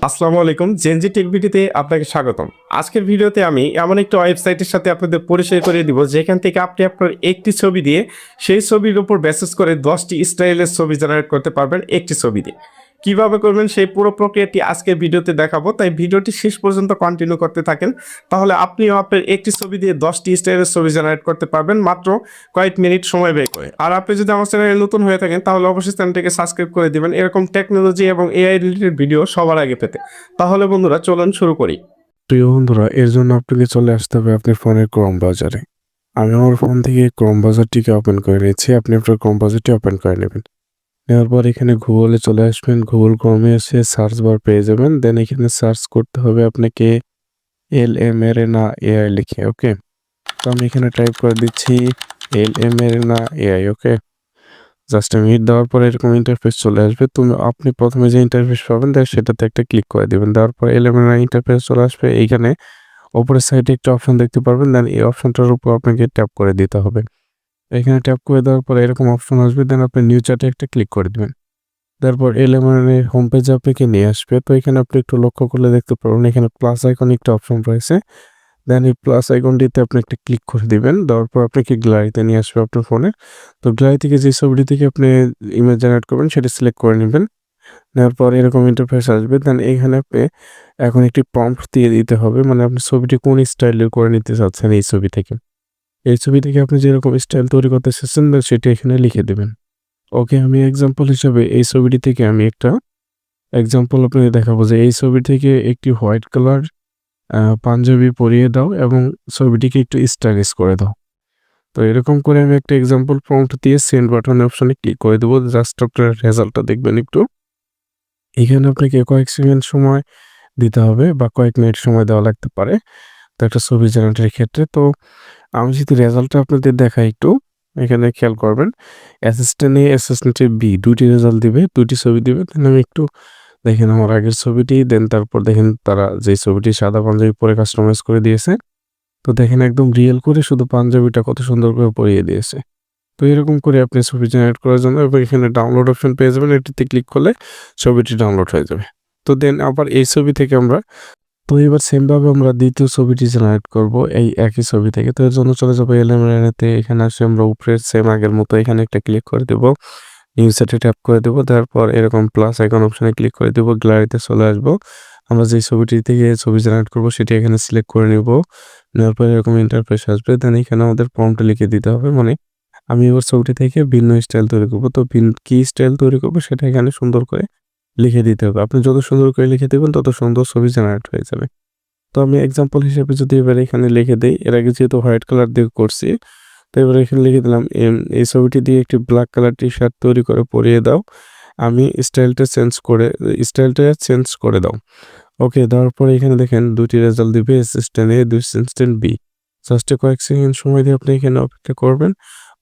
আসসালামু আলাইকুম, Gen Z take ভিডিওতে আপনাকে স্বাগতম। আজকের ভিডিওতে আমি এমন একটা ওয়েবসাইটের সাথে আপনাদের পরিচয় করিয়ে দিব যেখান থেকে আপনি আপনার একটি ছবি দিয়ে সেই ছবির উপর বেসিস করে 10টি স্টাইলের ছবি জেনারেট করতে পারবেন একটি ছবি দিয়ে। কিভাবে করবেন সেই পুরো প্রক্রিয়াটি আজকের ভিডিওতে দেখাবো, তাই ভিডিওটি শেষ পর্যন্ত কন্টিনিউ করতে থাকেন। তাহলে আপনিও আপনার একটি ছবি দিয়ে 10টি স্টাইলের ছবি জেনারেট করতে পারবেন মাত্র কয়েক মিনিট সময় ব্যয় করে। আর আপনি যদি আমার চ্যানেলে নতুন হয়ে থাকেন তাহলে অবশ্যই চ্যানেলটিকে সাবস্ক্রাইব করে দিবেন এরকম টেকনোলজি এবং এআই রিলেটেড ভিডিও সবার আগে পেতে। তাহলে বন্ধুরা চলুন শুরু করি। প্রিয় বন্ধুরা, এর জন্য আপনাকে চলে আসতে হবে আপনার ফোনের ক্রোম ব্রাউজারে। আমি আমার ফোন থেকে ক্রোম ব্রাউজারটিকে ওপেন করে নিয়েছি। আপনি আপনার ক্রোম ব্রাউজারটি ওপেন করে নেবেন। নেওয়ার পর এখানে গুগলে চলে আসবেন। গুগল ক্রোমে এসে সার্চ বার পেয়ে যাবেন। দেন এখানে সার্চ করতে হবে আপনাকে LMARENA AI লিখে। ওকে, তো আমি এখানে টাইপ করে দিচ্ছি LMARENA AI। ওকে, জাস্ট আমি হিট দেওয়ার পরে এরকম ইন্টারফেস চলে আসবে। আপনি প্রথমে যে ইন্টারফেস পাবেন সেটাতে একটা ক্লিক করে দেবেন। দেওয়ার পর LMARENA ইন্টারফেস চলে আসবে। এইখানে উপরের সাইডে একটা অপশন দেখতে পারবেন। দেন এই অপশনটার উপর আপনাকে ট্যাপ করে দিতে হবে। এখানে ট্যাপ করে দেওয়ার পরে এরকম অপশন আসবে। দেন আপনি নিউ চ্যাটে একটা ক্লিক করে দিবেন। তারপর এর হোম পেজে আপনাকে নিয়ে আসবে। তো এখানে আপনি একটু লক্ষ্য করলে দেখতে পারবেন এখানে প্লাস আইকন একটা অপশন রয়েছে। দেন এই প্লাস আইকনটিতে আপনি একটা ক্লিক করে দিবেন। দেওয়ার পর আপনাকে গ্যালারিতে নিয়ে আসবে আপনার ফোনে। তো গ্যালারি থেকে যে ছবিটি থেকে আপনি ইমেজ জেনারেট করবেন সেটা সিলেক্ট করে নেবেন। নেওয়ার পর এরকম ইন্টারফেস আসবে। দেন এখানে আপনি এখন একটি প্রম্পট দিয়ে দিতে হবে, মানে আপনি ছবিটি কোন স্টাইলের করে নিতে চাচ্ছেন এই ছবি থেকে। এই ছবি থেকে আপনি যেরকম স্টাইল তৈরি করতে চাচ্ছেন সেটি এখানে লিখে দেবেন। ওকে, আমি এক্সাম্পল হিসাবে এই ছবিটি থেকে আমি একটা এক্সাম্পল আপনাদের দেখাবো যে এই ছবি থেকে একটি হোয়াইট কালার পাঞ্জাবি পরিয়ে দাও এবং ছবিটিকে একটু স্টাইলিশ করে দাও। তো এরকম করে আমি একটা এক্সাম্পল প্রম্পট দিয়ে সেন্ড বাটন অপশনে ক্লিক করে দেবো। জাস্ট আপনার রেজাল্টটা দেখবেন একটু। এখানে আপনাকে কয়েক সেকেন্ড সময় দিতে হবে বা কয়েক মিনিট সময় দেওয়া লাগতে পারে তো একটা ছবি জেনারেটের ক্ষেত্রে। তো আমি যদি রেজাল্টটা আপনাদের দেখাই একটু, এখানে খেয়াল করবেন অ্যাসিস্ট্যান্ট এ অ্যাসিস্ট্যান্ট বি দুটি রেজাল্ট দিবে, দুটি ছবি দিবে। দেন আমি একটু দেখেন আমার আগের ছবিটি, দেন তারপর দেখেন তারা যে ছবিটি সাদা পাঞ্জাবি পরে কাস্টমাইজ করে দিয়েছে। তো দেখেন একদম রিয়েল করে শুধু পাঞ্জাবিটা কত সুন্দর করে পরিয়ে দিয়েছে। তো এরকম করে আপনি ছবি জেনারেট করার জন্য এবং এখানে ডাউনলোড অপশন পেয়ে যাবেন। এটিতে ক্লিক করলে ছবিটি ডাউনলোড হয়ে যাবে। তো দেন আবার এই ছবি থেকে এবার সেম ভাবে আমরা দ্বিতীয় ছবিটি জেনারেট করব এই একই ছবি থেকে। তো এর জন্য চলে যাবো এলিমেন্টে। এখানে আসে আমরা উপরে সেম আগের মতো এখানে একটা ক্লিক করে দেব। নিউ সেটে ট্যাপ করে দেব। তারপর এরকম প্লাস আইকন অপশনে ক্লিক করে দেব। গ্যালারিতে চলে আসবো। আমরা যে ছবিটি থেকে ছবি জেনারেট করব সেটি এখানে সিলেক্ট করে নেব। নেওয়ার পর এরকম ইন্টারফেস আসবে। দেন এখানে আমাদের প্রম্পট লিখে দিতে হবে, মানে আমি এবার ছবিটি থেকে ভিন্ন স্টাইল তৈরি করব। তো কি স্টাইল তৈরি করব সেটা এখানে সুন্দর করে লিখে দিতে হবে। আপনি যত সুন্দর করে লিখে দেবেন তত সুন্দর ছবি জেনারেট হয়ে যাবে। তো আমি এক্সাম্পল হিসেবে যদি এবার এখানে লিখে দেই, এর আগে যেহেতু হোয়াইট কালার দিয়ে করছি, তো এবার এখানে লিখে দিলাম এই ছবিটি দিয়ে একটি ব্ল্যাক কালার টি শার্ট তৈরি করে পরিয়ে দাও। আমি স্টাইলটা চেঞ্জ করে দাও। ওকে, দেওয়ার পরে এখানে দেখেন দুটি রেজাল্ট দিবে, অ্যাসিস্ট্যান্ট এ, অ্যাসিস্ট্যান্ট বি। জাস্ট কয়েক সেকেন্ড সময় দিয়ে আপনি এখানে অপেক্ষা করবেন।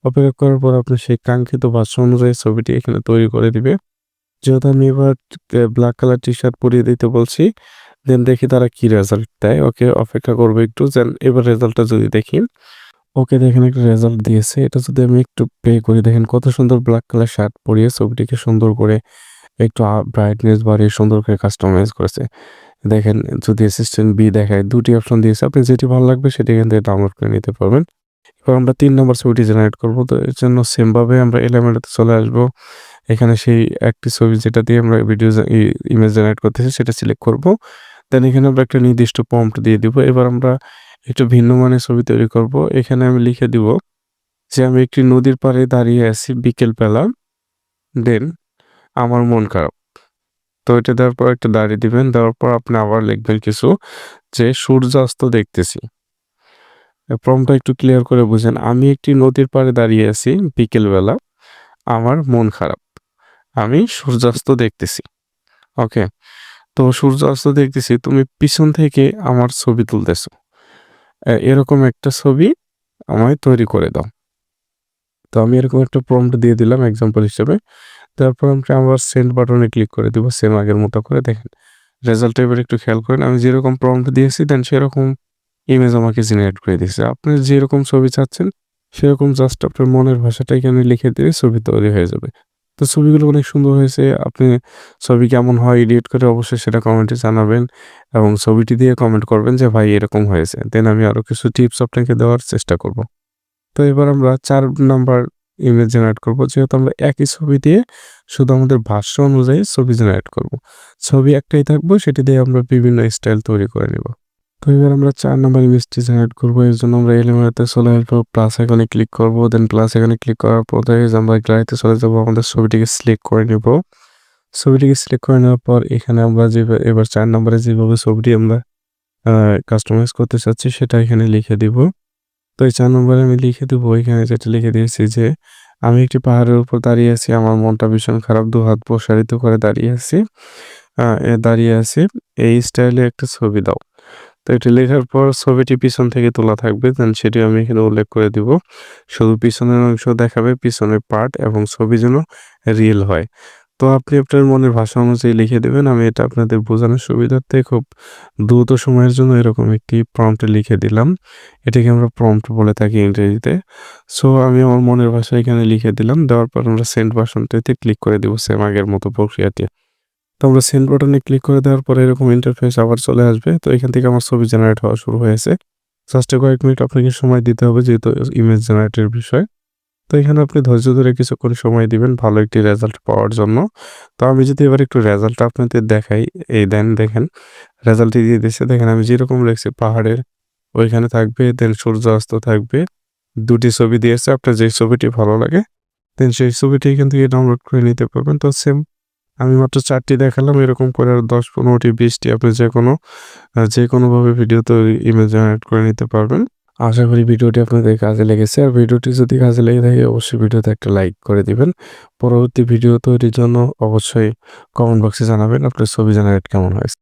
অপেক্ষা করার পর আপনি সেই কাঙ্ক্ষিত ভাষা অনুযায়ী ছবিটি এখানে তৈরি করে দিবে। যেহেতু আমি এবার ব্ল্যাক কালার টি শার্ট পরিয়ে দিতে বলছি, দেন দেখি তারা কি রেজাল্ট দেয়। ওকে, অপেক্ষা করবো একটু। দেন এবার রেজাল্টটা যদি দেখি, ওকে দেখেন একটা রেজাল্ট দিয়েছে। এটা যদি আমি একটু প্লে করি, দেখেন কত সুন্দর ব্ল্যাক কালার শার্ট পরিয়ে ছবিটিকে সুন্দর করে একটু ব্রাইটনেস বাড়িয়ে সুন্দর করে কাস্টমাইজ করেছে। দেখেন যদি অ্যাসিস্ট্যান্ট বি দেখায়, দুটি অপশন দিয়েছে, আপনি যেটি ভালো লাগবে সেটি এখান থেকে ডাউনলোড করে নিতে পারবেন। এবার আমরা 3 নম্বর ছবিটি জেনারেট করব। তো এর জন্য সেম ভাবে আমরা এলিমেন্টে চলে আসবো। এখানে সেই একটি ছবি যেটা দিয়ে আমরা ইমেজ জেনারেট করতেছি সেটা সিলেক্ট করব। দেন এখানে আমরা একটা নির্দিষ্ট প্রম্পট দিয়ে দিব। এবার আমরা একটু ভিন্ন মানের ছবি তৈরি করব। এখানে আমি লিখে দিব যে আমি একটি নদীর পাড়ে দাঁড়িয়ে আছি বিকেল বেলা, দেন আমার মন খারাপ। তো এটা দেওয়ার পর একটা দাঁড়িয়ে দিবেন। দেওয়ার পর আপনি আবার লিখবেন কিছু, যে সূর্যাস্ত দেখতেছি। প্রম্পটটা একটু ক্লিয়ার করে বুঝেন। আমি একটি নদীর পাড়ে দাঁড়িয়ে আছি বিকেল বেলা, আমার মন খারাপ, আমি সূর্যাস্ত দেখতেছি। ওকে, তো সূর্যাস্ত দেখতেছি, তুমি পিছন থেকে আমার ছবি তুলতেছো। এরকম একটা ছবি আমায় তৈরি করে দাও। তো আমি এরকম একটা প্রম্পট দিয়ে দিলাম এক্সাম্পল হিসেবে। তারপর আমরা আবার সেন্ড বাটনে ক্লিক করে দিব সেম আগের মতো করে। দেখেন রেজাল্টটা এবার একটু খেয়াল করেন। আমি যেরকম প্রম্পট দিয়েছি দেন সেরকম ইমেজ আমাকে জেনারেট করে দিয়েছে। আপনি যেরকম ছবি চাচ্ছেন সেরকম জাস্ট আপনার মনের ভাষাটা এখানে লিখে দিলে ছবি তৈরি হয়ে যাবে। তো ছবিগুলো অনেক সুন্দর হয়েছে। আপনি ছবি কেমন হয় এডিট করে অবশ্যই সেটা কমেন্টে জানাবেন এবং ছবিটি দিয়ে কমেন্ট করবেন যে ভাই এরকম হয়েছে। দেন আমি আরো কিছু টিপস আপনাকে দেওয়ার চেষ্টা করব। তো এবার আমরা ৪ নাম্বার ইমেজ জেনারেট করব। যেহেতু আমরা একই ছবি দিয়ে শুধু আমাদের ভাষ্য অনুযায়ী ছবি জেনারেট করব। ছবি একটাই থাকবে সেটি দিয়ে আমরা বিভিন্ন স্টাইল তৈরি করে নিব। তো এবার আমরা ৪ নাম্বার ইমেজটি জেনারেট করব। এর জন্য আমরা এলিমেন্টে চলে আসবো, প্লাস আইকনে ক্লিক করব। দেন প্লাস আইকনে ক্লিক করার পরে আমরা গ্যালারিতে চলে যাব। আমাদের ছবিটিকে সিলেক্ট করে নিব। ছবিটিকে সিলেক্ট করে নেওয়ার পর এখানে আমরা এবার ৪ নাম্বারে যেভাবে ছবিটি আমরা কাস্টমাইজ করতে চাচ্ছি সেটা এখানে লিখে দিব। তো এই ৪ নম্বরে আমি লিখে দেবো, এখানে যেটা লিখে দিয়েছি যে, "আমি একটি পাহাড়ের উপর দাঁড়িয়ে আছি। আমার মনটা ভীষণ খারাপ। দুহাত প্রসারিত করে দাঁড়িয়ে আছি। দাঁড়িয়ে আছি। এই স্টাইলে একটা ছবি দাও।" তো এটি লেখার পর ছবিটি পিছন থেকে তোলা থাকবে। দেন সেটি আমি এখানে উল্লেখ করে দিব। শুধু পিছনের অংশ দেখাবে, পিছনের পার্ট এবং ছবি যেন রিয়েল হয়। তো আপনি আপনার মনের ভাষা অনুযায়ী লিখে দিবেন। আমি এটা আপনাদের বোঝানোর সুবিধার্থে খুব দ্রুত সময়ের জন্য এরকম একটি প্রম্পটে লিখে দিলাম। এটাকে আমরা প্রম্পট বলে থাকি ইংরেজিতে। সো আমি আমার মনের ভাষায় এখানে লিখে দিলাম। দেওয়ার পর আমরা সেন্ড বাটনটিতে ক্লিক করে দিব সেম আগের মতো প্রক্রিয়াটি। তো আমরা সেন্ড বাটনে ক্লিক করে দেওয়ার পরে এরকম ইন্টারফেস আবার চলে আসবে। তো এখান থেকে আমার ছবি জেনারেট হওয়া শুরু হয়েছে। জাস্ট কয়েক মিনিট আপনাকে সময় দিতে হবে যেহেতু ইমেজ জেনারেটের বিষয়। তো এখানে আপনি ধৈর্য ধরে কিছুক্ষণ সময় দিবেন ভালো একটি রেজাল্ট পাওয়ার জন্য। তো আমি যদি এবার একটু রেজাল্টটা আপনাদের দেখাই, এই দেখেন রেজাল্টটি দিয়ে দিচ্ছে। দেখেন আমি যেরকম লিখছি পাহাড়ের ওইখানে থাকবে, দেন সূর্যাস্ত থাকবে। ২ টি ছবি দিয়েছে। আপনার যে ছবিটি ভালো লাগে দেন সেই ছবিটি এখান থেকে ডাউনলোড করে নিতে পারবেন। তো সেম আমি মাত্র ৪ টি দেখালাম। এরকম করে আরো ১০, ১৫ টি, ২০ টি আপনি যেকোনোভাবে ভিডিও তৈরি ইমেজ জেনারেট করে নিতে পারবেন। আশা করি ভিডিওটি আপনাদের কাজে লেগেছে। আর ভিডিওটি যদি কাজে লেগে থাকে অবশ্যই ভিডিওতে একটা লাইক করে দিবেন। পরবর্তী ভিডিও তৈরির জন্য অবশ্যই কমেন্ট বক্সে জানাবেন আপনার ছবি জেনারেট কেমন হয়েছে।